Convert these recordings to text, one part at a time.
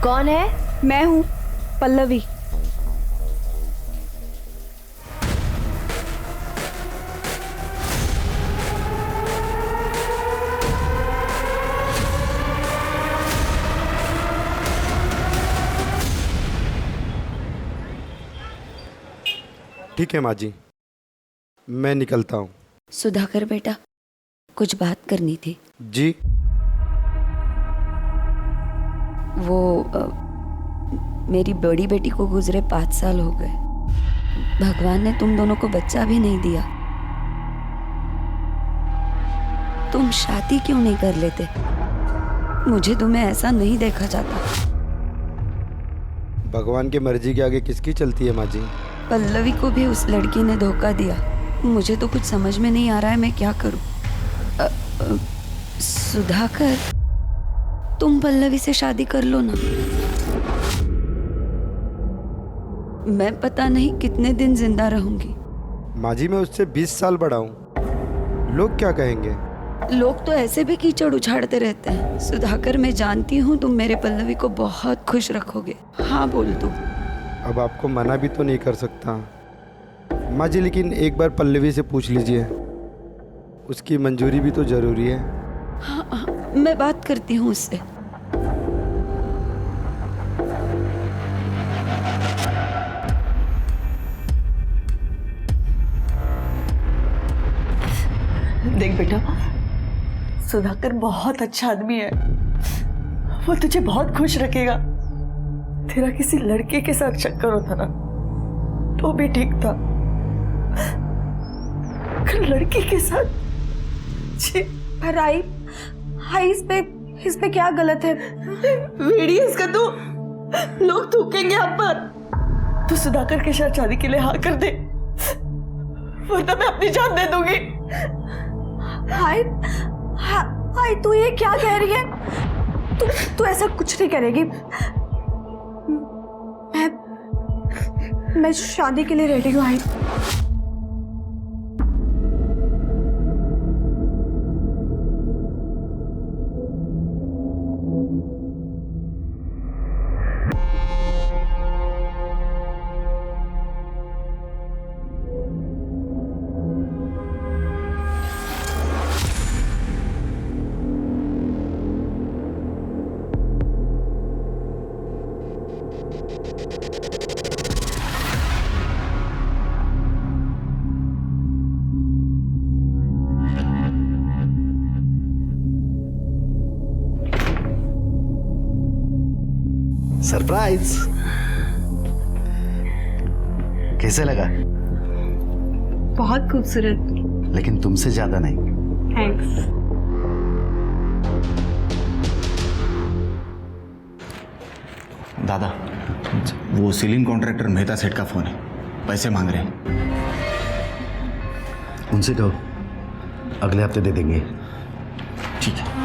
कौन है? मैं हूँ पल्लवी। ठीक है माँ जी, मैं निकलता हूँ। सुधाकर बेटा, कुछ बात करनी थी। जी। वो मेरी बड़ी बेटी को गुजरे 5 साल हो गए। भगवान ने तुम दोनों को बच्चा भी नहीं दिया। तुम शादी क्यों नहीं कर लेते? मुझे तुम्हें ऐसा नहीं देखा जाता। भगवान की मर्जी के आगे किसकी चलती है माँ जी? पल्लवी को भी उस लड़की ने धोखा दिया। मुझे तो कुछ समझ में नहीं आ रहा है, मैं क्या करूं। सुधाकर, तुम पल्लवी से शादी कर लो ना। मैं पता नहीं कितने दिन जिंदा रहूंगी। माँ जी, मैं उससे 20 साल बड़ा हूँ। लोग क्या कहेंगे? लोग तो ऐसे भी कीचड़ उछाड़ते रहते हैं। सुधाकर, मैं जानती हूँ तुम मेरे पल्लवी को बहुत खुश रखोगे। हाँ बोल दो। अब आपको मना भी तो नहीं कर सकता माँ जी, लेकिन एक बार पल्लवी से पूछ लीजिए, उसकी मंजूरी भी तो जरूरी है। हाँ, हाँ, मैं बात करती हूँ उससे। देख बेटा, सुधाकर बहुत अच्छा आदमी है। वो तुझे बहुत खुश रखेगा। तेरा किसी लड़के के साथ चक्कर होता ना तो भी ठीक था, लड़की के साथ जी। पर आई इस पे क्या गलत है? वीडियो इसका तो लोग थूकेंगे आप पर। तू सुधाकर के साथ शादी के लिए हाँ कर दे, वरना मैं अपनी जान दे दूंगी। हाय तू ये क्या कह रही है? तू ऐसा कुछ नहीं करेगी। मैं शादी के लिए रेडी हूँ। सरप्राइज कैसे लगा? बहुत खूबसूरत। लेकिन तुमसे ज्यादा नहीं। थैंक्स। दादा, वो सीलिंग कॉन्ट्रैक्टर मेहता सेठ का फोन है, पैसे मांग रहे हैं। उनसे कहो अगले हफ्ते दे देंगे। ठीक है।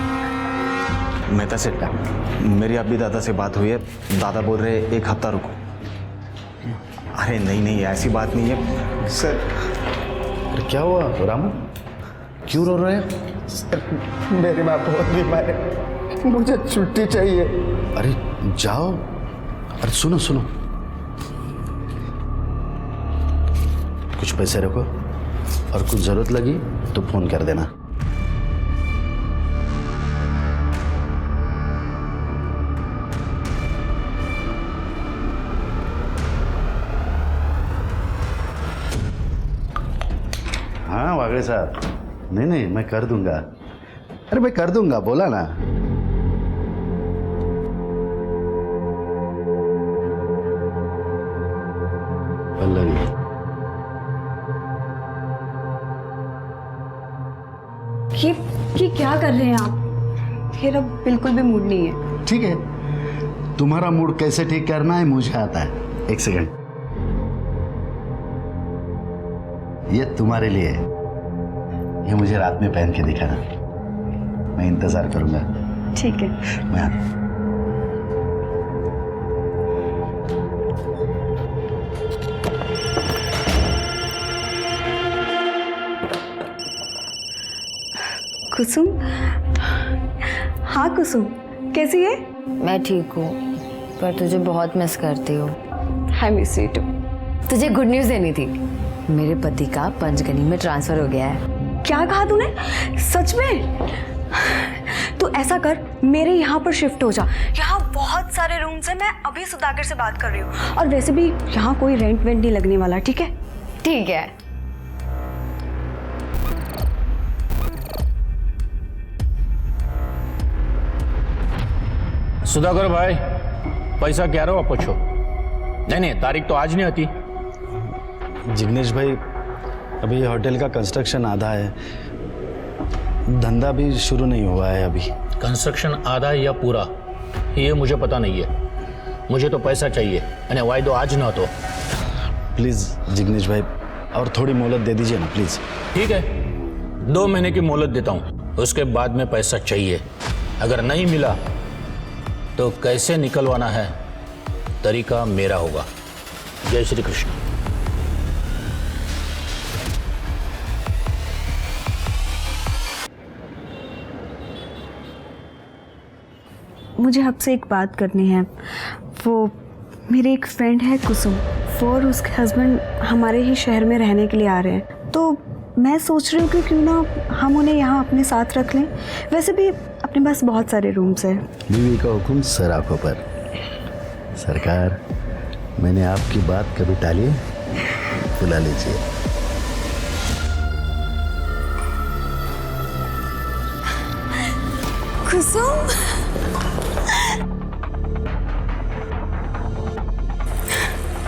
मेहता सेठ का, मेरी अभी दादा से बात हुई है। दादा बोल रहे 1 हफ्ता रुको। अरे नहीं नहीं, ऐसी बात नहीं है सर। अरे क्या हुआ रामू, क्यों रो रहे हैं? सर, मेरी माँ बहुत बीमार है, मुझे छुट्टी चाहिए। अरे जाओ। अरे सुनो सुनो, कुछ पैसे रखो और कुछ जरूरत लगी तो फोन कर देना। हाँ वागड़े साहब, नहीं नहीं मैं कर दूंगा। अरे मैं कर दूंगा, बोला ना। पल्लवी, ये क्या कर रहे हैं आप? मेरा बिल्कुल भी मूड नहीं है। ठीक है, तुम्हारा मूड कैसे ठीक करना है मुझे आता है। 1 सेकंड, ये तुम्हारे लिए है। ये मुझे रात में पहन के दिखाना, मैं इंतजार करूंगा। ठीक है। मैं आता। कुसुम, हाँ कुसुम, कैसी है? मैं ठीक हूँ, पर तुझे बहुत मिस करती हूँ। I miss you too. तुझे गुड न्यूज़ देनी थी, मेरे पति का पंचगनी में ट्रांसफर हो गया है। क्या कहा तूने? सच में? तो ऐसा कर, मेरे यहाँ पर शिफ्ट हो जा। यहाँ बहुत सारे रूम्स हैं, मैं अभी सुधाकर से बात कर रही हूँ। और वैसे भी यहाँ कोई रेंट वेंट नहीं लगने वाला, ठीक है? ठीक है। सुधाकर भाई, पैसा क्या रहो आप पूछो। नहीं, तारीख तो आज नहीं आती। जिग्नेश भाई, अभी होटल का कंस्ट्रक्शन आधा है, धंधा भी शुरू नहीं हुआ है अभी। कंस्ट्रक्शन आधा या पूरा ये मुझे पता नहीं है, मुझे तो पैसा चाहिए। अरे वायदो आज ना तो प्लीज़ जिग्नेश भाई, और थोड़ी मोहलत दे दीजिए ना प्लीज़। ठीक है, 2 महीने की मोहलत देता हूँ, उसके बाद में पैसा चाहिए। अगर नहीं मिला तो कैसे निकलवाना है तरीका मेरा होगा। जय श्री कृष्ण। मुझे आपसे एक बात करनी है। वो मेरी एक फ्रेंड है कुसुम, वो और उसके हस्बैंड हमारे ही शहर में रहने के लिए आ रहे हैं। तो मैं सोच रही हूँ कि क्यों ना हम उन्हें यहाँ अपने साथ रख लें। वैसे भी अपने पास बहुत सारे रूम्स हैं। बीवी का हुक्म सर आंखों पर। सरकार, मैंने आपकी बात कभी टाली? बुला लीजिए। कुसुम,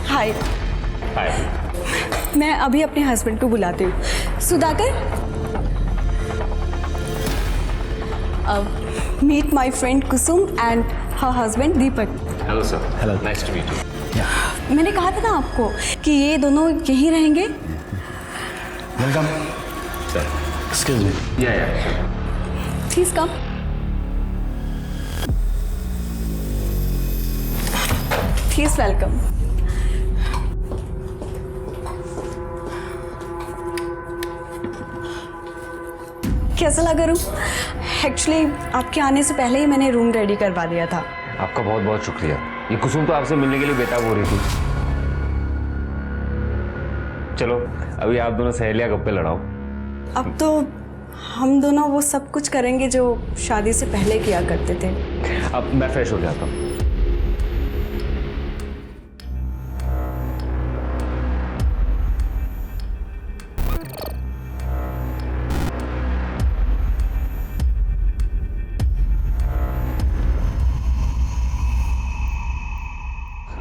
हाय। मैं अभी अपने हस्बैंड को बुलाती हूँ। Sudhakar, meet my friend Kusum and her husband Deepak. Hello sir. Hello, nice to meet you. मैंने कहा था ना आपको कि ये दोनों यहीं रहेंगे। Welcome sir. Excuse me. या प्लीज कम। Please welcome. कैसा लगा रूम? एक्चुअली आपके आने से पहले ही मैंने रूम रेडी करवा दिया था। आपका बहुत बहुत शुक्रिया। ये कुसुम तो आपसे मिलने के लिए बेताब हो रही थी। चलो अभी आप दोनों सहेलियां गप्पे लड़ाओ। अब तो हम दोनों वो सब कुछ करेंगे जो शादी से पहले किया करते थे। अब मैं फ्रेश हो जाता हूँ।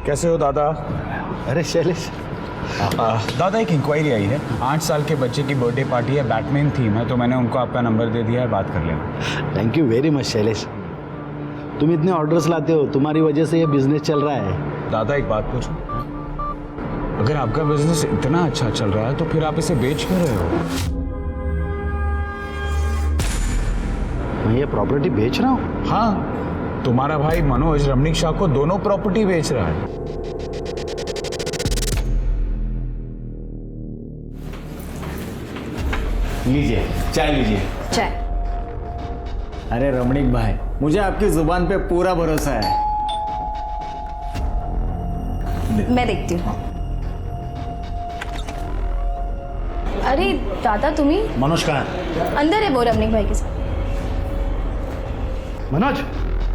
कैसे हो दादा? अरे शैलेश, दादा एक इंक्वायरी आई है। 8 साल के बच्चे की बर्थडे पार्टी है, बैटमैन थीम है, तो मैंने उनको आपका नंबर दे दिया है, बात कर लेना। Thank you very much Shailesh. तुम इतने ऑर्डर्स लाते हो, तुम्हारी वजह से ये बिजनेस चल रहा है। दादा एक बात पूछूं, अगर आपका बिजनेस इतना अच्छा चल रहा है तो फिर आप इसे बेच क्यों रहे हो? मैं ये प्रॉपर्टी बेच रहा हूँ? हाँ, तुम्हारा भाई मनोज रमणीक शाह को दोनों प्रॉपर्टी बेच रहा है। लीजिए चाय, लीजिए चाय। अरे रमणीक भाई, मुझे आपकी जुबान पे पूरा भरोसा है। मैं देखती हूँ। अरे दादा, तुम्ही मनोज कहाँ है? अंदर है वो रमणीक भाई के साथ। मनोज,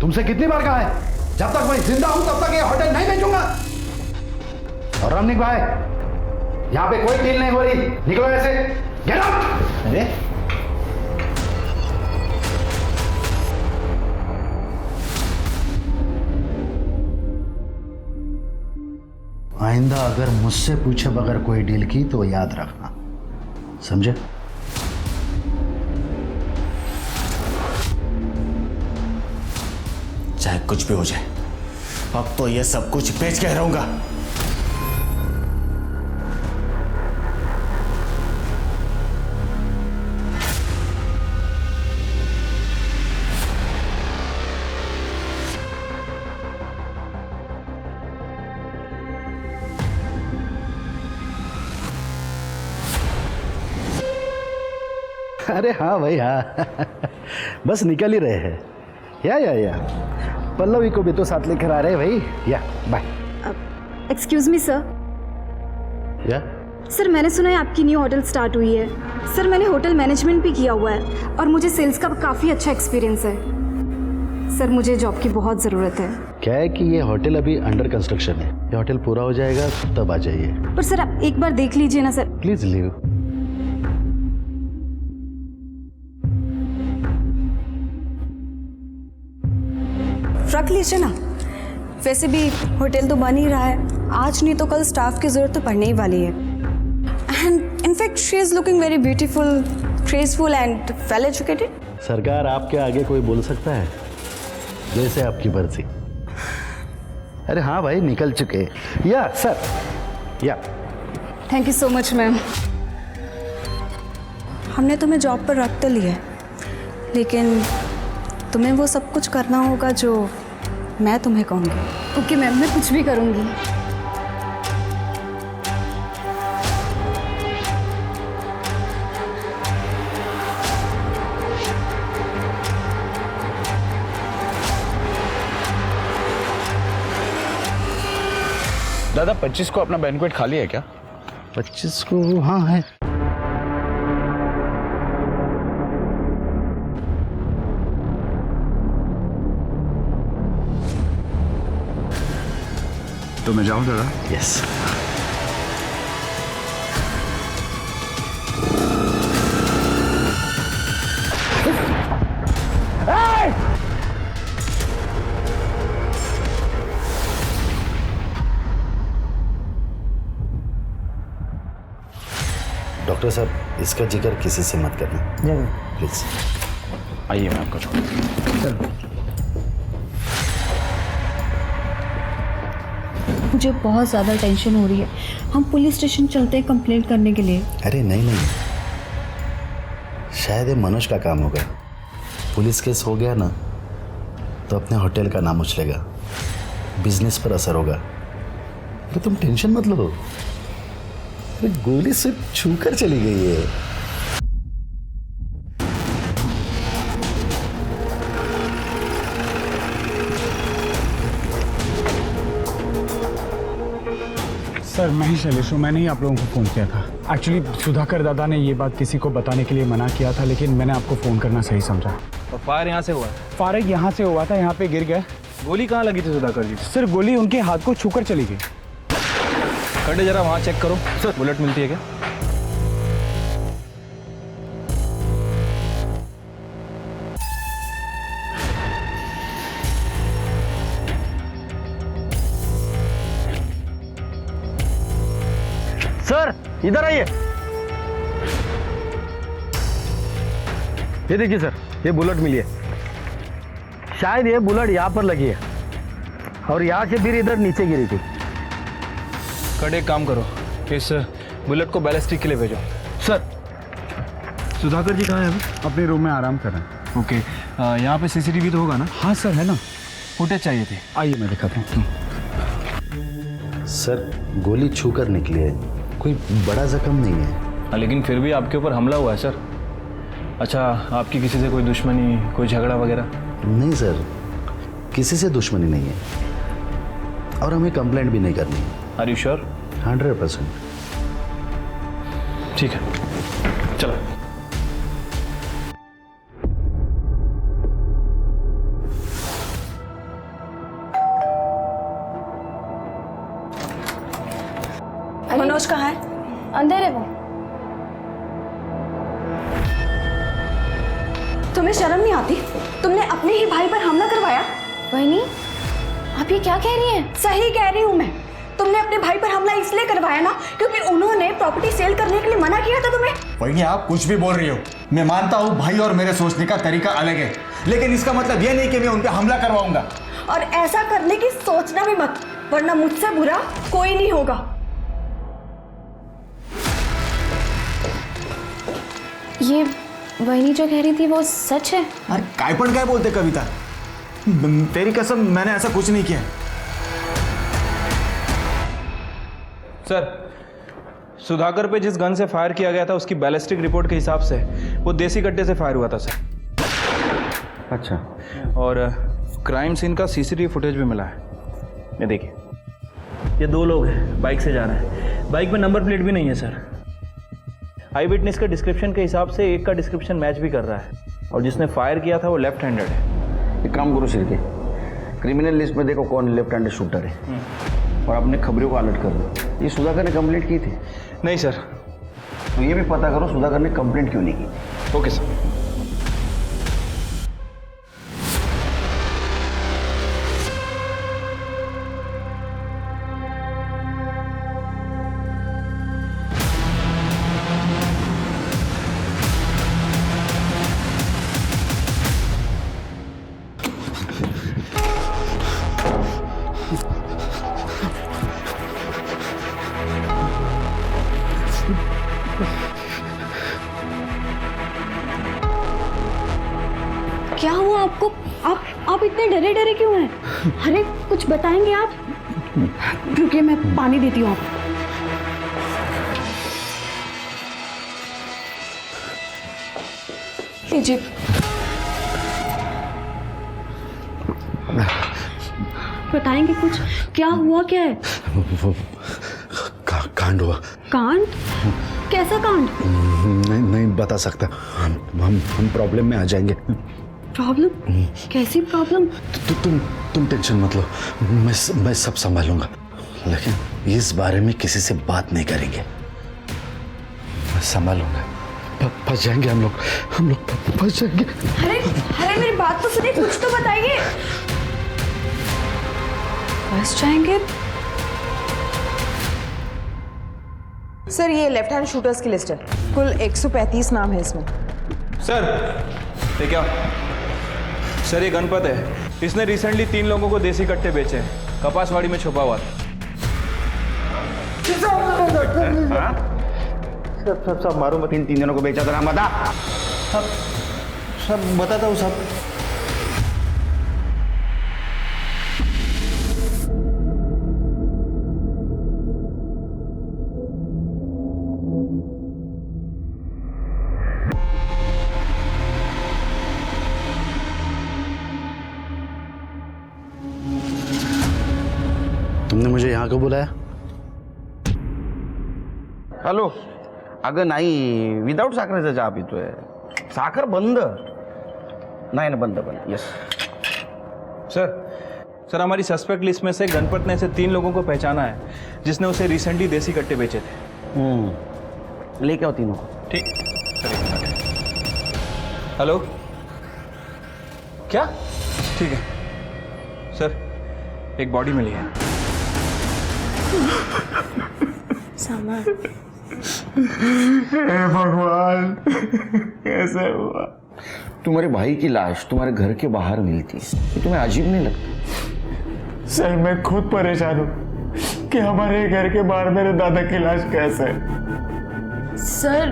तुमसे कितनी बार कहा है, जब तक मैं जिंदा हूं तब तक ये होटल नहीं बेचूंगा। और रमणीक भाई, यहाँ पे कोई डील नहीं हो रही, निकलो ऐसे। Get out. अरे आइंदा अगर मुझसे पूछे बगैर कोई डील की तो याद रखना, समझे? चाहे कुछ भी हो जाए, अब तो ये सब कुछ बेच के रहूंगा। अरे हाँ भाई हाँ, बस निकल ही रहे हैं। या पल्लवी को भी तो साथ लेकर आ रहे हैं भाई। या बाय। Excuse me sir. या सर मैंने सुना है आपकी न्यू होटल स्टार्ट हुई है। सर मैंने होटल मैनेजमेंट भी किया हुआ है और मुझे सेल्स का काफ़ी अच्छा एक्सपीरियंस है। सर मुझे जॉब की बहुत ज़रूरत है। क्या है कि ये होटल अभी अंडर कंस्ट्रक्शन है, ये होटल पूरा हो जाएगा तब आ जाइए। पर सर आप एक बार देख लीजिए ना सर। Please leave. रख लीजिए ना, वैसे भी होटल तो बन ही रहा है, आज नहीं तो कल स्टाफ की ज़रूरत तो पड़ने ही वाली है। And in fact she is looking very beautiful, graceful and well educated. सरकार आपके आगे कोई बोल सकता है? जैसे आपकी मर्जी। अरे हाँ भाई निकल चुके। या सर या thank you so much ma'am. हमने तुम्हें जॉब पर रख तो लिया है, लेकिन तुम्हें वो सब कुछ करना होगा जो मैं तुम्हें कहूँगी। ओके मैम, मैं कुछ भी करूँगी। दादा 25 को अपना बैंक्वेट खाली है क्या? 25 को हाँ है। तो मैं जाऊं दादा? यस। डॉक्टर साहब इसका जिक्र किसी से मत करना प्लीज। आइए मैं आपको छोड़। मुझे बहुत ज़्यादा टेंशन हो रही है, हम पुलिस स्टेशन चलते हैं कंप्लेंट करने के लिए। अरे नहीं, शायद ये मनोज का काम होगा। पुलिस केस हो गया ना तो अपने होटल का नाम उछलेगा, बिजनेस पर असर होगा। अरे तुम टेंशन मत लो, अरे गोली सिर्फ छू कर चली गई है। सर मैं ही शैलेश हूँ, मैंने ही आप लोगों को फ़ोन किया था। एक्चुअली सुधाकर दादा ने ये बात किसी को बताने के लिए मना किया था, लेकिन मैंने आपको फ़ोन करना सही समझा। और फायर यहाँ से हुआ? फायर यहाँ से हुआ था, यहाँ पे गिर गए। गोली कहाँ लगी थी सुधाकर जी? सर गोली उनके हाथ को छूकर चली गई। खड़े जरा वहाँ चेक करो सर, बुलेट मिलती है क्या? सर इधर आइए। ये देखिए सर, ये बुलेट मिली है। शायद ये बुलेट यहाँ पर लगी है और यहाँ से फिर इधर नीचे गिरी थी। खड़े एक काम करो, इस बुलेट को बैलिस्टिक के लिए भेजो। सर सुधाकर जी कहाँ हैं अभी? अपने रूम में आराम कर रहे हैं। ओके, यहाँ पे सीसीटीवी तो होगा ना? हाँ सर है ना। फुटेज चाहिए थी। आइए मैं दिखाता हूँ। सर गोली छू कर निकली है, कोई बड़ा जख्म नहीं है। हाँ, लेकिन फिर भी आपके ऊपर हमला हुआ है सर। अच्छा, आपकी किसी से कोई दुश्मनी, कोई झगड़ा वगैरह? नहीं सर, किसी से दुश्मनी नहीं है और हमें कंप्लेंट भी नहीं करनी है। Are you sure? 100%। ठीक है, चलो। मनोज कहाँ है? अंदर है वो। तुम्हें शर्म नहीं आती? तुमने अपने ही भाई पर हमला करवाया। वही आप ये क्या कह रही हैं? सही कह रही हूँ मैं। तुमने अपने भाई पर हमला इसलिए करवाया ना क्योंकि उन्होंने प्रॉपर्टी सेल करने के लिए मना किया था तुम्हें। वही आप कुछ भी बोल रही हो। मैं मानता हूँ भाई और मेरे सोचने का तरीका अलग है, लेकिन इसका मतलब यह नहीं कि मैं उन पर हमला करवाऊंगा। और ऐसा करने की सोचना भी मत, वरना मुझसे बुरा कोई नहीं होगा। ये वही जो कह रही थी वो सच है? अरे कायपन काय बोलते कविता, तेरी कसम मैंने ऐसा कुछ नहीं किया। सर, सुधाकर पे जिस गन से फायर किया गया था उसकी बैलिस्टिक रिपोर्ट के हिसाब से वो देसी कट्टे से फायर हुआ था सर। अच्छा। और क्राइम सीन का सीसीटीवी फुटेज भी मिला है। ये देखिए, ये 2 लोग हैं, बाइक से जा रहे हैं। बाइक में नंबर प्लेट भी नहीं है सर। आई विटनेस के डिस्क्रिप्शन के हिसाब से एक का डिस्क्रिप्शन मैच भी कर रहा है, और जिसने फायर किया था वो लेफ्ट हैंडेड है। एक काम करो शिरके, क्रिमिनल लिस्ट में देखो कौन लेफ्ट हैंडेड शूटर है और अपने खबरों को अलर्ट कर दो। ये सुधाकर ने कंप्लेंट की थी? नहीं सर। तो ये भी पता करो सुधाकर ने कंप्लेंट क्यों नहीं की। Okay sir. क्या हुआ आपको? आप इतने डरे डरे क्यों हैं? अरे कुछ बताएंगे आप? रुकिए, मैं पानी देती हूँ आपको। लीजिए। बताएंगे कुछ? क्या हुआ, क्या है? वो कांड हुआ। कांड? कैसा कांड? नहीं बता सकता। हम प्रॉब्लम में आ जाएंगे। प्रॉब्लम? कैसी प्रॉब्लम? तुम टेंशन मत लो, मैं सब संभालूंगा, लेकिन इस बारे में किसी से बात नहीं करेंगे। मैं संभालूंगा। फंस जाएंगे हम लोग फंस जाएंगे। अरे मेरी बात तो सुनिए, कुछ तो बताइए। फंस जाएंगे? सर ये लेफ्ट हैंड शूटर्स की लिस्ट है, कुल 135 नाम है इसमें। सर ये क्या? सर ये गणपत है, इसने रिसेंटली 3 लोगों को देसी कट्टे बेचे हैं, कपासवाड़ी में छुपा हुआ था। सब मारो मत, इन 3 जनों को बेचा था। बता। सब बताता हूँ सब। तुमने मुझे यहाँ क्यों बुलाया? हॅलो, अगं नाही, विदाऊट साखरेचा चहा पितोय. साखर बंद. नाही ना, बंद. यस सर हमारी सस्पेक्ट लिस्ट में से गणपत ने ऐसे 3 लोगों को पहचाना है जिसने उसे रिसेंटली देसी कट्टे बेचे थे। लेके आओ तीनों को। ठीक। हेलो, क्या? ठीक है सर, एक बॉडी मिली है। सामान। हे भगवान, कैसे हुआ? तुम्हारे भाई की लाश तुम्हारे घर के बाहर मिलती है, ये तुम्हें अजीब नहीं लगता? सर मैं खुद परेशान हूँ कि हमारे घर के बाहर मेरे दादा की लाश कैसे है। सर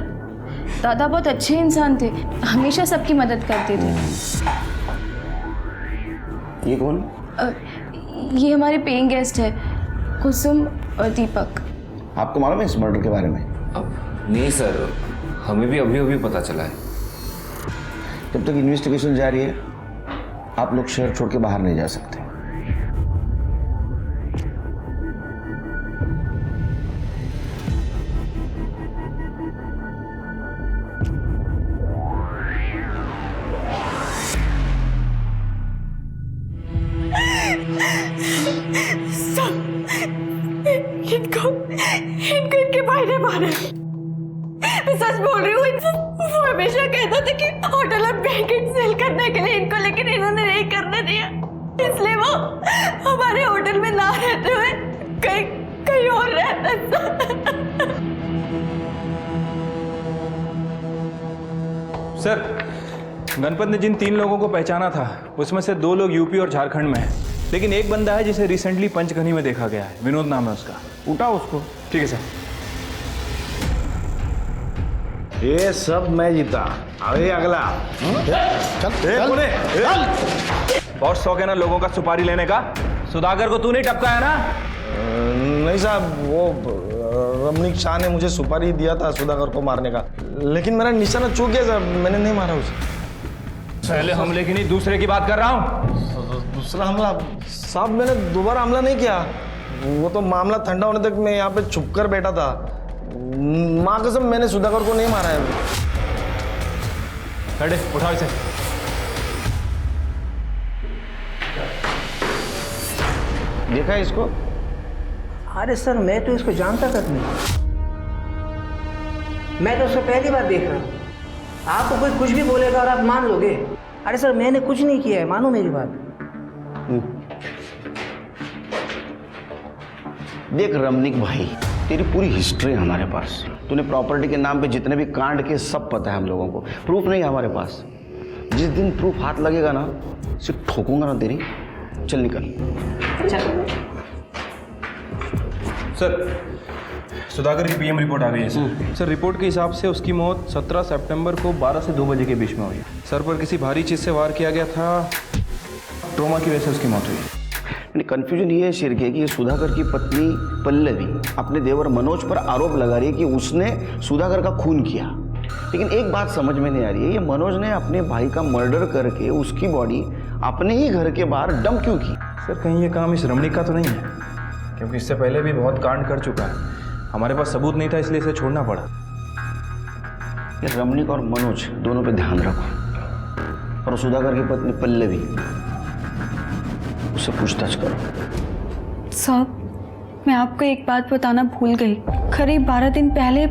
दादा बहुत अच्छे इंसान थे, हमेशा सबकी मदद करते थे। ये कौन? ये हमारे पेइंग गेस्ट है, कुसुम और दीपक। आपको मालूम है इस मर्डर के बारे में? नहीं सर, हमें भी अभी पता चला है। जब तक इन्वेस्टिगेशन जारी है आप लोग शहर छोड़ के बाहर नहीं जा सकते। इनको इनके भाई ने मारा। मैं सच बोल रही हूँ। वो हमेशा कहता था कि होटल में बैंकेट सेल करने के लिए इनको, लेकिन इन्होंने नहीं करने दिया, इसलिए वो हमारे होटल में ना रहते हुए कहीं और रहता था। सर गणपत ने जिन 3 लोगों को पहचाना था उसमें से 2 लोग यूपी और झारखंड में हैं, लेकिन एक बंदा है जिसे रिसेंटली पंचगनी में देखा गया है। विनोद नाम है उसका। उठाओ उसको। ठीक है सर। ये सब मैं जीता। अभी अगला। चल। और 100 के ना लोगों का सुपारी लेने का। सुधाकर को तू नहीं टपकाया ना? नहीं साहब, वो रमणीक शाह ने मुझे सुपारी दिया था सुधाकर को मारने का, लेकिन मेरा निशाना चूक गया साहब, मैंने नहीं मारा उसे। पहले हमले की नहीं दूसरे की बात कर रहा हूँ। दूसरा हमला साहब, मैंने दोबारा हमला नहीं किया। वो तो मामला ठंडा होने तक मैं यहाँ पे छुप कर बैठा था। माँ कसम मैंने सुधाकर को नहीं मारा है। अरे उठाओ इसे। देखा है इसको? अरे सर मैं तो इसको जानता तक नहीं, मैं तो उसको पहली बार देख रहा हूँ। आपको कोई कुछ भी बोलेगा और आप मान लोगे? अरे सर मैंने कुछ नहीं किया है, मानो मेरी बात। देख रमनिक भाई, तेरी पूरी हिस्ट्री है हमारे पास। तूने प्रॉपर्टी के नाम पे जितने भी कांड के सब पता है हम लोगों को। प्रूफ नहीं है हमारे पास। जिस दिन प्रूफ हाथ लगेगा ना, सिर्फ ठोकूंगा ना तेरी। चल निकल। सर सुधाकर की पीएम रिपोर्ट आ गई है सर। सर रिपोर्ट के हिसाब से उसकी मौत 17 सितंबर को 12 से 2 बजे के बीच में हुई। सर पर किसी भारी चीज़ से वार किया गया था, ट्रोमा की वजह से उसकी मौत हुई। कंफ्यूजन ये है शिरके कि सुधाकर की पत्नी पल्लवी अपने देवर मनोज पर आरोप लगा रही है कि उसने सुधाकर का खून किया। लेकिन एक बात समझ में नहीं आ रही है, ये मनोज ने अपने भाई का मर्डर करके उसकी बॉडी अपने ही घर के बाहर डंप क्यों की? सर कहीं ये काम इस रमणीक का तो नहीं है, क्योंकि इससे पहले भी बहुत कांड कर चुका है। हमारे पास सबूत नहीं था इसलिए इसे छोड़ना पड़ा। ये रमणीक और मनोज दोनों पे ध्यान रखो, और सुधाकर की पत्नी पल्लवी, उससे पूछताछ करो। साहब मैं आपको एक बात बताना भूल गई। करीब 12 दिन पहले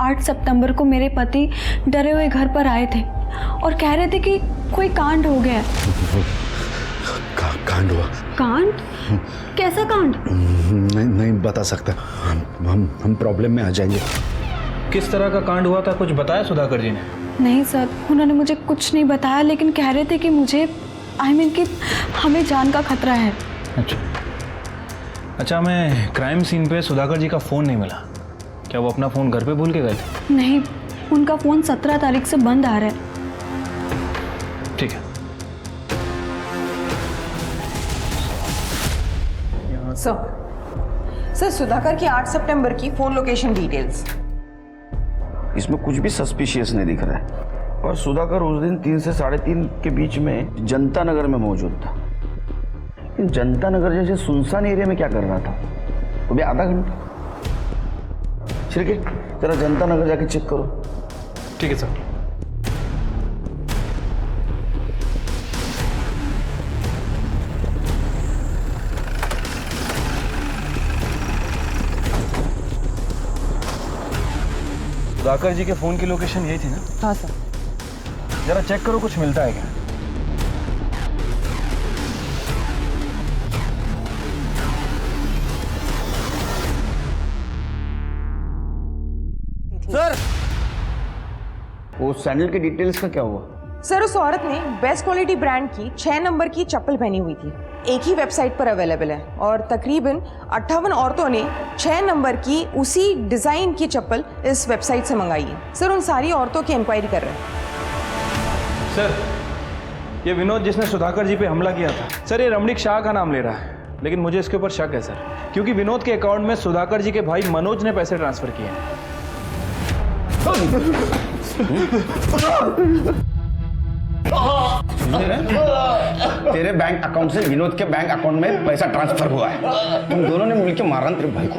8 सितंबर को मेरे पति डरे हुए घर पर आए थे और कह रहे थे कि कोई कांड हो गया है। कांड हुआ? कांड? कैसा कांड? नहीं बता सकता, हम प्रॉब्लम में आ जाएंगे। किस तरह का कांड हुआ था, कुछ बताया सुधाकर जी ने? नहीं सर, उन्होंने मुझे कुछ नहीं बताया, लेकिन कह रहे थे कि मुझे कि हमें जान का खतरा है। अच्छा हमें क्राइम सीन पे सुधाकर जी का फ़ोन नहीं मिला। क्या वो अपना फ़ोन घर पे भूल के गए थे? नहीं, उनका फ़ोन 17 तारीख से बंद आ रहा है। ठीक है। सर सुधाकर की 8 सितंबर की फ़ोन लोकेशन डिटेल्स। इसमें कुछ भी सस्पिशियस नहीं दिख रहा है। और सुधाकर उस दिन 3 से 3:30 के बीच में जनता नगर में मौजूद था। लेकिन जनता नगर जैसे सुनसान एरिया में क्या कर रहा था? वो भी आधा घंटा। ठीक है, जरा जनता नगर जाके चेक करो। ठीक है सर। सुधाकर जी के फ़ोन की लोकेशन यही थी ना? हाँ सर। जरा चेक करो कुछ मिलता है क्या। सर वो सैंडल के डिटेल्स का क्या हुआ? सर उस औरत ने बेस्ट क्वालिटी ब्रांड की 6 नंबर की चप्पल पहनी हुई थी, एक ही वेबसाइट पर अवेलेबल है, और तकरीबन 58 औरतों ने 6 नंबर की उसी डिज़ाइन की चप्पल इस वेबसाइट से मंगाई है। सर उन सारी औरतों की इंक्वायरी कर रहे हैं। सर ये विनोद जिसने सुधाकर जी पे हमला किया था, सर ये रमणीक शाह का नाम ले रहा है, लेकिन मुझे इसके ऊपर शक है सर, क्योंकि विनोद के अकाउंट में सुधाकर जी के भाई मनोज ने पैसे ट्रांसफर किए हैं। तेरे बैंक अकाउंट से विनोद के बैंक अकाउंट में पैसा ट्रांसफर हुआ है। तुम दोनों ने मिलकर मारा तेरे भाई को।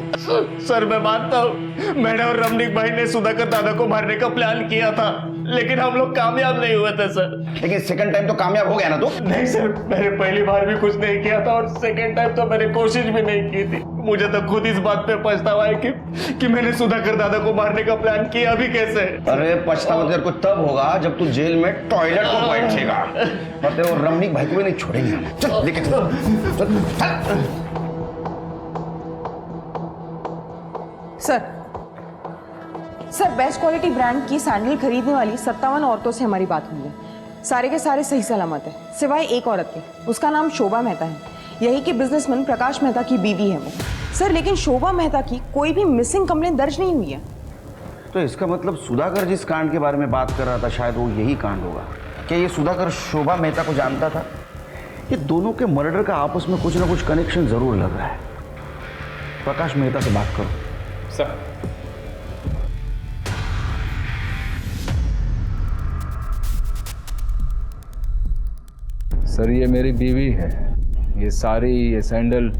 सर मैं मानता हूँ मैंने और रमणीक भाई ने सुधाकर दादा को मारने का प्लान किया था, लेकिन हम लोग कामयाब नहीं हुए थे सर। लेकिन सेकंड टाइम तो कामयाब हो गया ना तू? नहीं सर, मैंने पहली बार भी कुछ नहीं किया था और सेकंड टाइम तो मैंने कोशिश भी नहीं की थी। मुझे तो खुद इस बात पे पछतावा है कि मैंने सुधाकर दादा को मारने का प्लान किया भी कैसे। अरे पछतावा तेरे को तब होगा जब तू जेल में टॉयलेट को बैठेगा, और तेरे और रमणीक भाई को भी नहीं छोड़ेंगे हम। चल लेके चल। सर बेस्ट क्वालिटी ब्रांड की सैंडल खरीदने वाली 57 औरतों से हमारी बात हुई है। सारे के सारे सही सलामत है, सिवाय एक औरत के। उसका नाम शोभा मेहता है, यही कि बिजनेसमैन प्रकाश मेहता की बीवी है वो। सर लेकिन शोभा मेहता की कोई भी मिसिंग कंप्लेंट दर्ज नहीं हुई है। तो इसका मतलब सुधाकर जिस कांड के बारे में बात कर रहा था, शायद वो यही कांड होगा। क्या ये सुधाकर शोभा मेहता को जानता था? ये दोनों के मर्डर का आपस में कुछ ना कुछ कनेक्शन जरूर लग रहा है। प्रकाश मेहता से बात करो। सर सर ये मेरी बीवी है, ये साड़ी ये सैंडल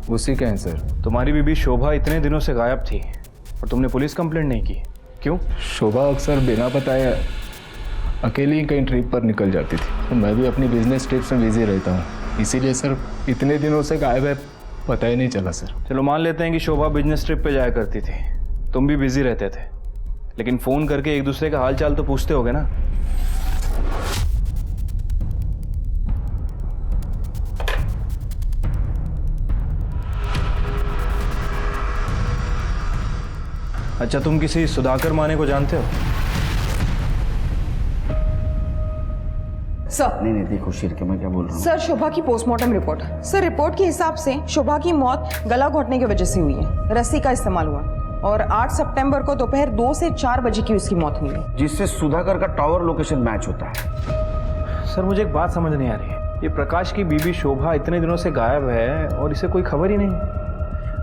उसी के हैं सर। तुम्हारी बीबी शोभा इतने दिनों से गायब थी और तुमने पुलिस कंप्लेंट नहीं की, क्यों? शोभा अक्सर बिना बताए अकेली ही कहीं ट्रिप पर निकल जाती थी, तो मैं भी अपनी बिजनेस ट्रिप्स में बिजी रहता हूँ, इसीलिए सर इतने दिनों से गायब है, पता ही नहीं चला सर। चलो मान लेते हैं कि शोभा बिजनेस ट्रिप पे जाया करती थी, तुम भी बिजी रहते थे, लेकिन फ़ोन करके एक दूसरे का हाल चाल तो पूछते होगे ना? अच्छा, तुम किसी सुधाकर माने को जानते हो? सर नहीं देखो शीर के मैं क्या बोल रहा हूँ। सर, शोभा की पोस्टमार्टम रिपोर्ट। सर, रिपोर्ट के हिसाब से शोभा की मौत गला घोटने की वजह से हुई है, रस्सी का इस्तेमाल हुआ और 8 सितंबर को दोपहर 2 से 4 बजे की उसकी मौत हुई है, जिससे सुधाकर का टावर लोकेशन मैच होता है। सर मुझे एक बात समझ नहीं आ रही है, ये प्रकाश की बीबी शोभा इतने दिनों से गायब है और इसे कोई खबर ही नहीं,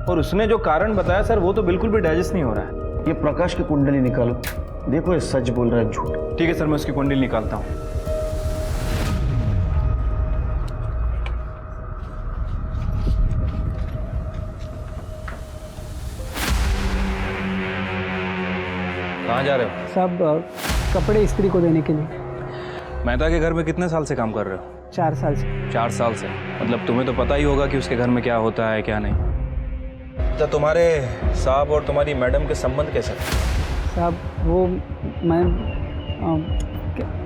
और उसने जो कारण बताया सर वो तो बिल्कुल भी डाइजेस्ट नहीं हो रहा है। ये प्रकाश की कुंडली निकालो, देखो ये सच बोल रहा है झूठ। ठीक है सर, मैं उसकी कुंडली निकालता हूँ। कहाँ जा रहे हो? साहब कपड़े इस्त्री को देने के लिए। मेहता के घर में कितने साल से काम कर रहे हो? 4 साल से। 4 साल से, मतलब तुम्हें तो पता ही होगा कि उसके घर में क्या होता है क्या नहीं। तो तुम्हारे साहब और तुम्हारी मैडम के संबंध कैसे थे? साहब वो मैं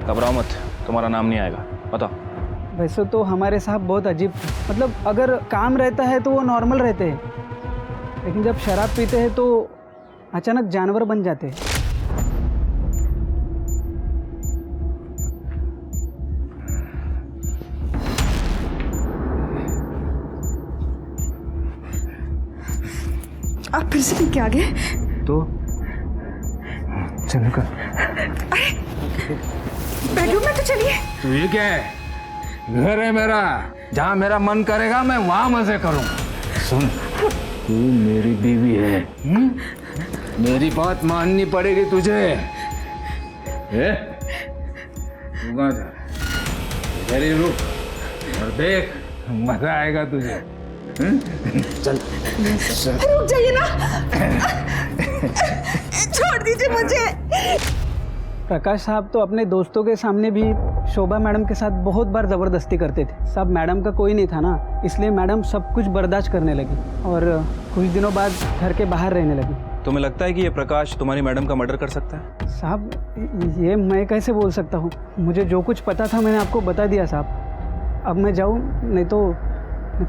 घबराओ मत, तुम्हारा नाम नहीं आएगा, बताओ। वैसे तो हमारे साहब बहुत अजीब थे, मतलब अगर काम रहता है तो वो नॉर्मल रहते हैं, लेकिन जब शराब पीते हैं तो अचानक जानवर बन जाते हैं। आप फिर से पी के आ गए? तो चलो कर बेडरूम में तो चलिए। तो ये क्या है? घर है मेरा, जहाँ मेरा मन करेगा मैं वहां मजे करूँ। सुन, तू मेरी बीवी है, मेरी बात माननी पड़ेगी तुझे। तू कहाँ जा? इधर ही रुक और देख, मजा आएगा तुझे। चल रुक जाइए ना, छोड़ दीजिए मुझे। प्रकाश साहब तो अपने दोस्तों के सामने भी शोभा मैडम के साथ बहुत बार ज़बरदस्ती करते थे। साहब मैडम का कोई नहीं था ना, इसलिए मैडम सब कुछ बर्दाश्त करने लगी और कुछ दिनों बाद घर के बाहर रहने लगी। तुम्हें लगता है कि ये प्रकाश तुम्हारी मैडम का मर्डर कर सकता है? साहब ये मैं कैसे बोल सकता हूँ, मुझे जो कुछ पता था मैंने आपको बता दिया साहब। अब मैं जाऊँ, नहीं तो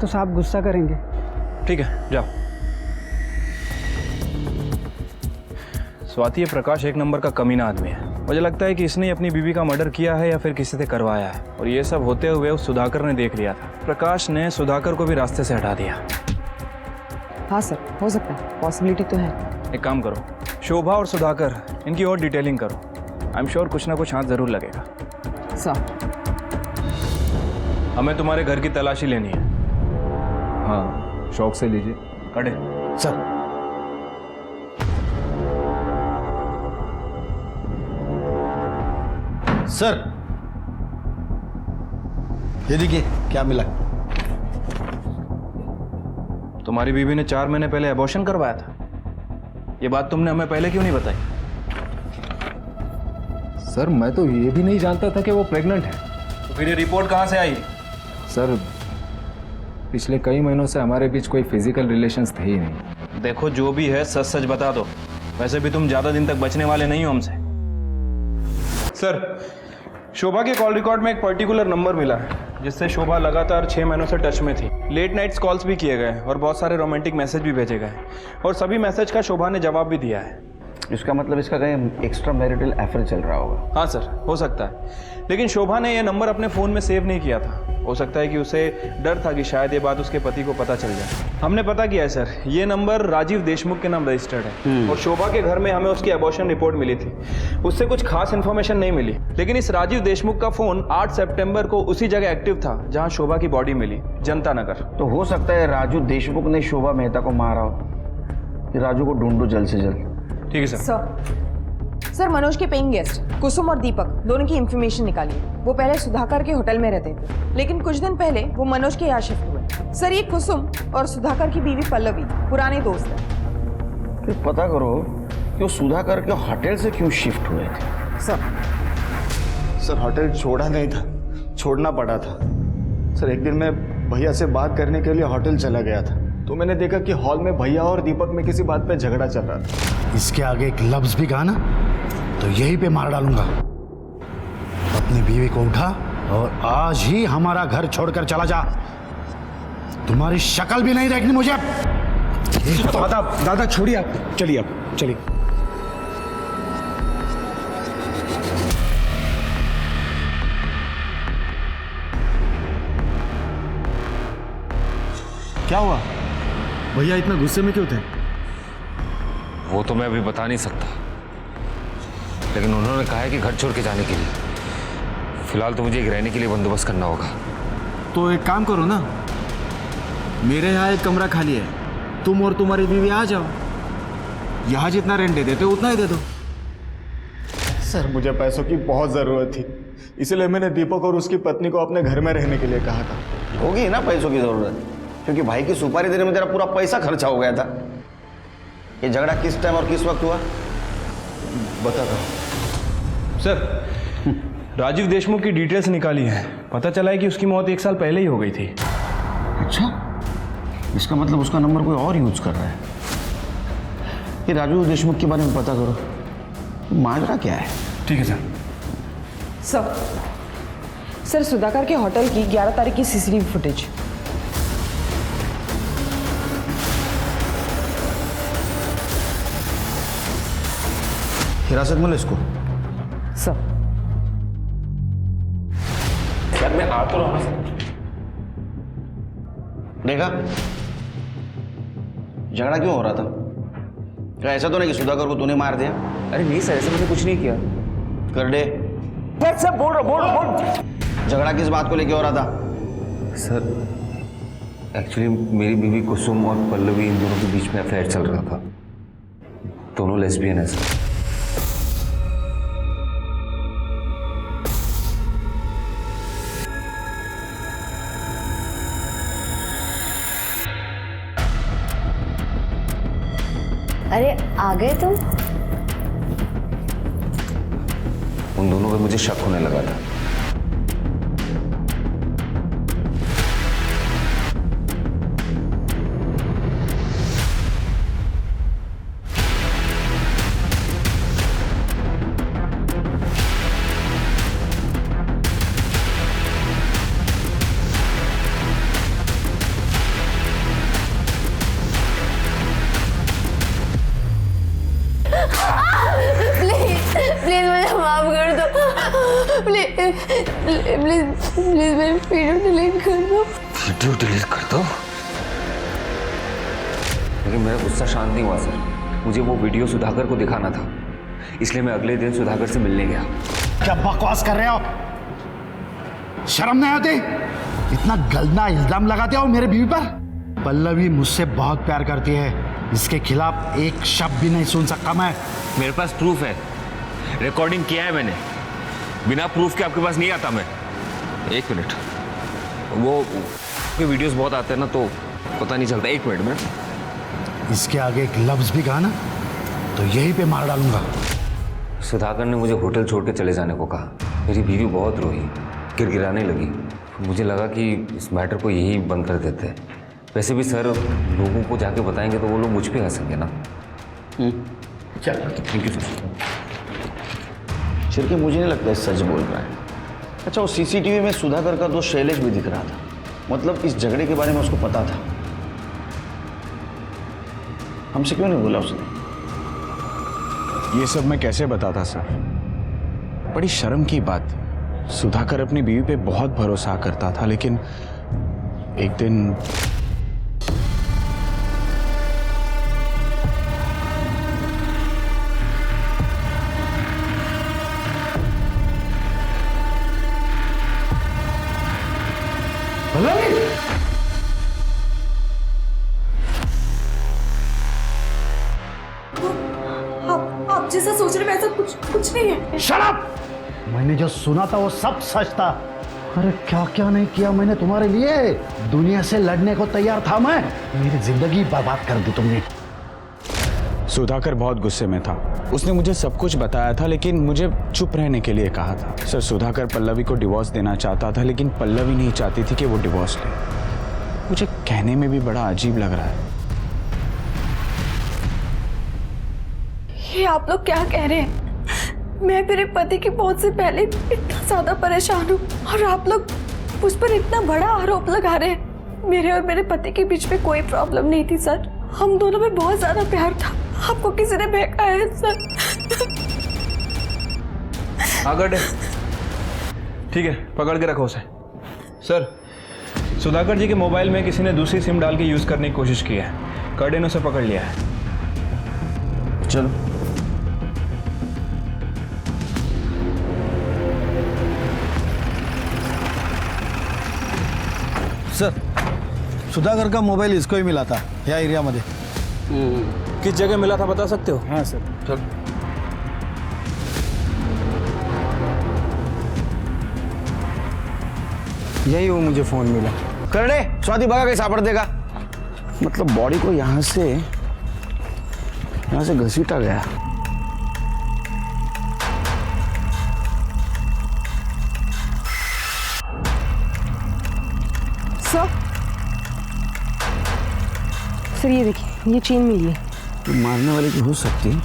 साहब गुस्सा करेंगे। ठीक है, जाओ। स्वाति, ये प्रकाश एक नंबर का कमीना आदमी है। मुझे लगता है कि इसने अपनी बीवी का मर्डर किया है या फिर किसी से करवाया है, और ये सब होते हुए उस सुधाकर ने देख लिया था। प्रकाश ने सुधाकर को भी रास्ते से हटा दिया। हाँ सर, हो सकता है, पॉसिबिलिटी तो है। एक काम करो, शोभा और सुधाकर इनकी और डिटेलिंग करो, आई एम श्योर कुछ ना कुछ हाथ जरूर लगेगा। सर, हमें तुम्हारे घर की तलाशी लेनी है। हाँ, शौक से लीजिए। कड़े सर, सर ये देखिए क्या मिला। तुम्हारी बीवी ने 4 महीने पहले अबॉर्शन करवाया था। ये बात तुमने हमें पहले क्यों नहीं बताई? सर मैं तो ये भी नहीं जानता था कि वो प्रेग्नेंट है। तो फिर ये रिपोर्ट कहाँ से आई? सर पिछले कई महीनों से हमारे बीच कोई फिजिकल रिलेशंस थे ही नहीं। देखो जो भी है सच सच बता दो, वैसे भी तुम ज्यादा दिन तक बचने वाले नहीं हो हमसे। सर, शोभा के कॉल रिकॉर्ड में एक पर्टिकुलर नंबर मिला है जिससे शोभा लगातार 6 महीनों से टच में थी। लेट नाइट्स कॉल्स भी किए गए और बहुत सारे रोमांटिक मैसेज भी भेजे गए, और सभी मैसेज का शोभा ने जवाब भी दिया है। इसका मतलब इसका कहीं एक्स्ट्रा मैरिटल अफेयर चल रहा होगा। हाँ सर, हो सकता है, लेकिन शोभा ने यह नंबर अपने फ़ोन में सेव नहीं किया था। हो सकता है कि उसे डर था कि शायद ये बात उसके पति को पता चल जाए। हमने पता किया है सर, ये नंबर राजीव देशमुख के नाम रजिस्टर्ड है, और शोभा के घर में हमें उसकी अबॉर्शन रिपोर्ट मिली थी। उससे कुछ खास इन्फॉर्मेशन नहीं मिली, लेकिन इस राजीव देशमुख का फ़ोन 8 सितंबर को उसी जगह एक्टिव था जहाँ शोभा की बॉडी मिली, जनता नगर। तो हो सकता है राजू देशमुख ने शोभा मेहता को मारा हो। राजू को ढूंढो जल्द से जल्द। ठीक है सर। सर मनोज के पेइंग गेस्ट कुसुम और दीपक दोनों की इंफॉर्मेशन निकाली। वो पहले सुधाकर के होटल में रहते थे, लेकिन कुछ दिन पहले वो मनोज के यहाँ शिफ्ट हुए। सर ये कुसुम और सुधाकर की बीवी पल्लवी पुराने दोस्त हैं। फिर पता करो कि वो सुधाकर के होटल से क्यों शिफ्ट हुए थे। सर होटल छोड़ा नहीं था, छोड़ना पड़ा था। सर एक दिन मैं भैया से बात करने के लिए होटल चला गया था, तो मैंने देखा कि हॉल में भैया और दीपक में किसी बात पे झगड़ा चल रहा था। इसके आगे एक लफ्ज भी कहा ना तो यहीं पे मार डालूंगा। अपनी बीवी को उठा और आज ही हमारा घर छोड़कर चला जा। तुम्हारी शक्ल भी नहीं देखनी मुझे। दादा दादा छोड़िए आप, चलिए आप चलिए। क्या हुआ भैया, इतना गुस्से में क्यों थे? वो तो मैं अभी बता नहीं सकता, लेकिन उन्होंने कहा है कि घर छोड़ के जाने के लिए। फिलहाल तो मुझे एक रहने के लिए बंदोबस्त करना होगा। तो एक काम करो ना, मेरे यहाँ एक कमरा खाली है, तुम और तुम्हारी बीवी आ जाओ। यहाँ जितना रेंट दे देते हो उतना ही दे दो। सर मुझे पैसों की बहुत ज़रूरत थी, इसलिए मैंने दीपक और उसकी पत्नी को अपने घर में रहने के लिए कहा था। होगी ना पैसों की ज़रूरत, क्योंकि भाई की सुपारी देने में तेरा पूरा पैसा खर्चा हो गया था। ये झगड़ा किस टाइम और किस वक्त हुआ बता दो। सर राजीव देशमुख की डिटेल्स निकाली हैं, पता चला है कि उसकी मौत 1 साल पहले ही हो गई थी। अच्छा, इसका मतलब उसका नंबर कोई और यूज कर रहा है। ये राजीव देशमुख के बारे में पता करो, माजरा क्या है। ठीक है सर। सर सुधाकर के होटल की 11 तारीख की सीसीटीवी फुटेज। हिरासत में लो इसको। सर मैं आ तो रहा हूं। देखा झगड़ा क्यों हो रहा था? क्या ऐसा तो नहीं कि सुधाकर को तूने मार दिया? अरे नहीं सर, ऐसा मैंने कुछ नहीं किया। कर दे। सर बोल। झगड़ा किस बात को लेके हो रहा था? सर एक्चुअली मेरी बीवी कुसुम और पल्लवी, इन दोनों के बीच में अफेयर चल रहा था। दोनों लेस्बियन है सर। अरे आ गए तुम? उन दोनों पे मुझे शक होने लगा था। प्लीज मुझे माफ कर दो। प्लीज मेरी वीडियो डिलीट कर दो। वीडियो डिलीट कर दो? लेकिन मेरा गुस्सा शांत नहीं हुआ सर। मुझे वो वीडियो सुधाकर को दिखाना था, इसलिए मैं अगले दिन सुधाकर से मिलने गया। क्या बकवास कर रहे हो? शर्म नहीं आती? इतना गंदा इल्जाम लगाते हो मेरे बीवी पर। पल्लवी मुझसे बहुत प्यार करती है, इसके खिलाफ एक शब्द भी नहीं सुन सकता मैं। मेरे पास प्रूफ है, रिकॉर्डिंग किया है मैंने। बिना प्रूफ के आपके पास नहीं आता मैं। एक मिनट, वो वीडियोस बहुत आते हैं ना, तो पता नहीं चलता। एक मिनट में इसके आगे एक लफ्ज भी कहा ना तो यहीं पे मार डालूंगा। सुधाकर ने मुझे होटल छोड़ के चले जाने को कहा। मेरी बीवी बहुत रोई, गिड़गिड़ाने लगी। मुझे लगा कि इस मैटर को यही बंद कर देते हैं। वैसे भी सर, लोगों को जाके बताएंगे तो वो लोग मुझ पे हंसेंगे ना। चल थैंक यू सर। छिड़के मुझे नहीं लगता सच बोल रहा है। अच्छा, वो सीसीटीवी में सुधाकर का दोस्त शैलेश भी दिख रहा था, मतलब इस झगड़े के बारे में उसको पता था। हमसे क्यों नहीं बोला उसने? ये सब मैं कैसे बताता सर? बड़ी शर्म की बात। सुधाकर अपनी बीवी पे बहुत भरोसा करता था, लेकिन एक दिन आप जैसा सोच रहे वैसा कुछ कुछ नहीं है। Shut up! मैंने जो सुना था वो सब सच था। अरे क्या क्या नहीं किया मैंने तुम्हारे लिए। दुनिया से लड़ने को तैयार था मैं। मेरी जिंदगी बर्बाद कर दी तुमने। सुधाकर बहुत गुस्से में था। उसने मुझे सब कुछ बताया था, लेकिन मुझे चुप रहने के लिए कहा था। सर, सुधाकर पल्लवी को डिवोर्स देना चाहता था, लेकिन पल्लवी नहीं चाहती थी कि वो डिवोर्स ले। मुझे कहने में भी बड़ा अजीब लग रहा है। ये आप लोग क्या कह रहे हैं? मैं मेरे पति की मौत से पहले इतना ज्यादा परेशान हूँ और आप लोग मुझ पर इतना बड़ा आरोप लगा रहे हैं। मेरे और मेरे पति के बीच में कोई प्रॉब्लम नहीं थी सर। हम दोनों में बहुत ज्यादा प्यार था। आपको किसी ने बहकाया है सर। आगे ठीक है, पकड़ के रखो उसे। सर, सुधाकर जी के मोबाइल में किसी ने दूसरी सिम डाल के यूज करने की कोशिश की है। कर्डे ने उसे पकड़ लिया है। चलो। सर, सुधाकर का मोबाइल इसको ही मिला था या एरिया मध्ये। किस जगह मिला था बता सकते हो? हाँ सर। चल। यही वो मुझे फोन मिला। करने स्वाति बगा कहीं सापड़ देगा। मतलब बॉडी को यहाँ से घसीटा गया। सर ये देखिए, ये चेन मिली है। तो मारने वाले की हो सकती है।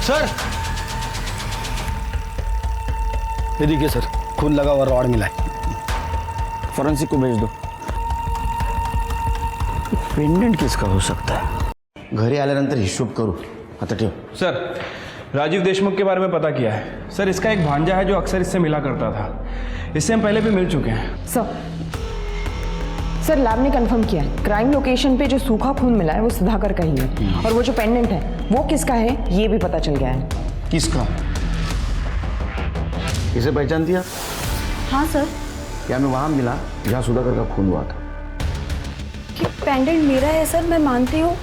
सर, ये देखिए सर, खून लगा हुआ रॉड मिला है। फॉरेंसिक को भेज दो। पेंडेंट किसका हो सकता है? घरी आल्यानंतर हिशोब करू। आता ठेव। सर, राजीव देशमुख के बारे में पता किया है। सर, इसका एक भांजा है जो अक्सर इससे मिला करता था। इससे हम पहले भी मिल चुके हैं। सर लैब ने कंफर्म किया है, क्राइम लोकेशन पे जो सूखा खून मिला है वो सुधाकर का ही है। और वो जो पेंडेंट है वो किसका है ये भी पता चल गया है। किसका? इसे पहचानती है? हाँ सर। क्या मैं वहां मिला जहाँ सुधाकर का खून हुआ था? ये पेंडेंट मेरा है सर, मैं मानती हूँ,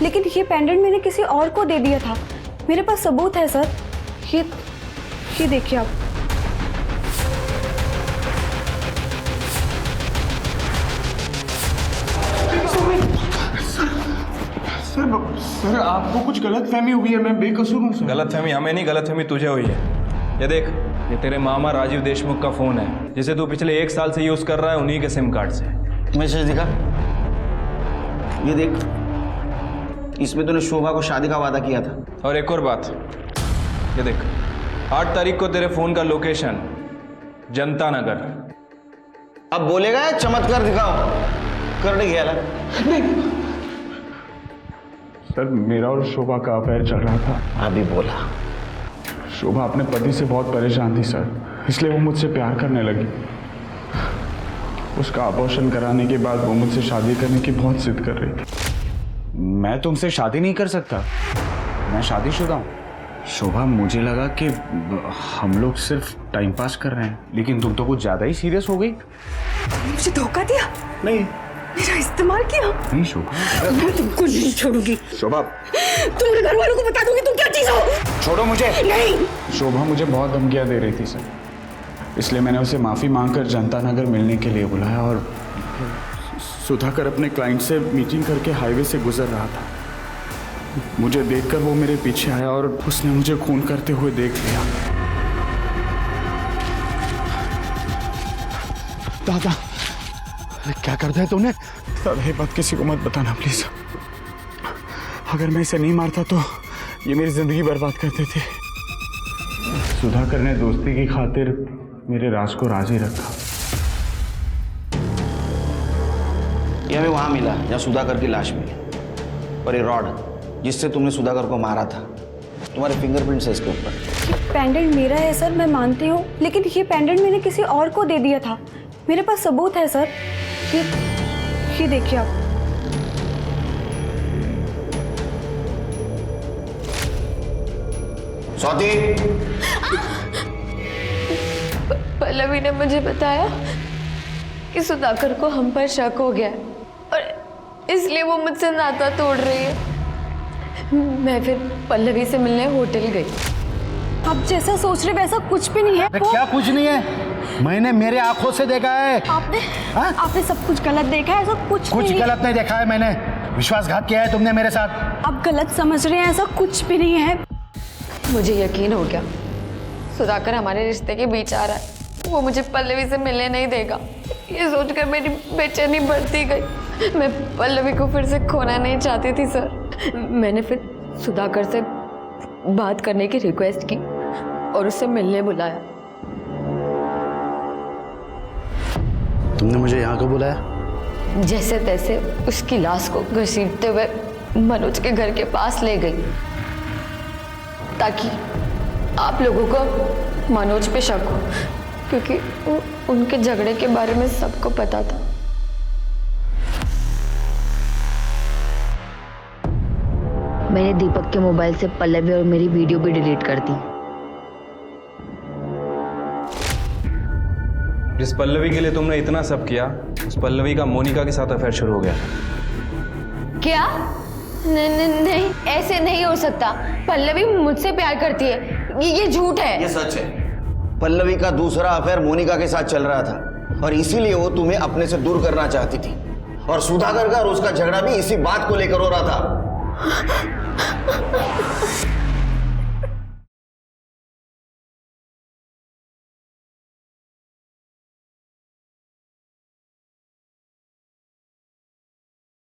लेकिन ये पेंडेंट मैंने किसी और को दे दिया था। मेरे पास सबूत है सर। ये देखिए आप। सर आपको कुछ गलतफहमी हुई है। मैं बेकसूर हूँ सर। गलतफहमी हमें नहीं, गलतफहमी तुझे हुई है। ये देख, ये तेरे मामा राजीव देशमुख का फोन है जिसे तू पिछले 1 साल से यूज कर रहा है उन्हीं के सिम कार्ड से। मैसेज दिखा। ये देख, इसमें तूने शोभा को शादी का वादा किया था। और एक और बात, ये देख, 8 तारीख को तेरे फोन का लोकेशन जनता नगर। अब बोलेगा चमत्कार दिखाओ। करने गया सर, मेरा और शोभा का अफेयर चल रहा था। अभी बोला। शोभा अपने पति से बहुत परेशान थी सर, इसलिए वो मुझसे प्यार करने लगी। उसका अबॉर्शन कराने के बाद वो मुझसे शादी करने की बहुत जिद कर रही थी। मैं तुमसे शादी नहीं कर सकता, मैं शादीशुदा हूँ। शोभा, मुझे लगा कि हम लोग सिर्फ टाइम पास कर रहे हैं, लेकिन तुम तो कुछ ज्यादा ही सीरियस हो गई। मुझे धोखा दिया? नहीं। मेरा इस्तेमाल किया? नहीं शोभा, मैं तुमको नहीं छोड़ूंगी। शोभा, तुम मेरे घर वालों को बता दूंगी तुम क्या चीज हो। छोड़ो मुझे। नहीं। शोभा मुझे बहुत धमकियां दे रही थी सर, इसलिए मैंने उसे माफ़ी मांगकर जनता नगर मिलने के लिए बुलाया। और सुधाकर अपने क्लाइंट से मीटिंग करके हाईवे से गुजर रहा था। मुझे देखकर वो मेरे पीछे आया और उसने मुझे खून करते हुए देख लिया। दादा, क्या कर दिया तूने? दादा, ये बात किसी को मत बताना प्लीज। अगर मैं इसे नहीं मारता तो ये मेरी जिंदगी बर्बाद कर देते। सुधाकर ने दोस्ती की खातिर मेरे राज को राज ही रखा। ये हमें वहां मिला जहाँ सुधाकर की लाश मिली, और ये रॉड जिससे तुमने सुधाकर को मारा था, तुम्हारे फिंगरप्रिंट्स है इसके ऊपर। पेंडेंट मेरा है सर, मैं मानती हूँ, लेकिन ये पेंडेंट मैंने किसी और को दे दिया था। मेरे पास सबूत है सर। ये देखिए आप। स्वाति, पल्लवी ने मुझे बताया कि सुधाकर को हम पर शक हो गया और इसलिए वो मुझसे नाता तोड़ रही है। मैं फिर पल्लवी से मिलने होटल गई। आप जैसा सोच रहे वैसा कुछ भी नहीं है। क्या कुछ नहीं है? मैंने मेरे आंखों से देखा है। आपने सब कुछ गलत देखा है, ऐसा कुछ नहीं है। गलत नहीं देखा है मैंने। विश्वासघात किया है तुमने मेरे साथ। आप गलत समझ रहे हैं, ऐसा कुछ भी नहीं है। मुझे यकीन हो गया सुधाकर हमारे रिश्ते के बीच आ रहा है। वो मुझे पल्लवी से मिलने नहीं देगा। ये सोचकर मेरी बेचैनी बढ़ती गई। मैं पल्लवी को फिर से खोना नहीं चाहती थी सर। मैंने फिर सुधाकर से बात करने की रिक्वेस्ट की और उससे मिलने बुलाया। तुमने मुझे यहाँ क्यों बुलाया? जैसे तैसे उसकी लाश को घसीटते हुए मनोज के घर के पास ले गई ताकि आप लोगों को मनोज पे शक हो, क्योंकि उनके झगड़े के बारे में सबको पता था। मैंने दीपक के मोबाइल से पल्लवी और मेरी वीडियो भी डिलीट कर दी। जिस पल्लवी के लिए तुमने इतना सब किया, उस पल्लवी का मोनिका के साथ अफेयर शुरू हो गया। क्या? नहीं, ऐसे नहीं हो सकता। पल्लवी मुझसे प्यार करती है। ये झूठ है। ये सच है। पल्लवी का दूसरा अफेयर मोनिका के साथ चल रहा था और इसीलिए वो तुम्हें अपने से दूर करना चाहती थी। और सुधाकर का और उसका झगड़ा भी इसी बात को लेकर हो रहा था।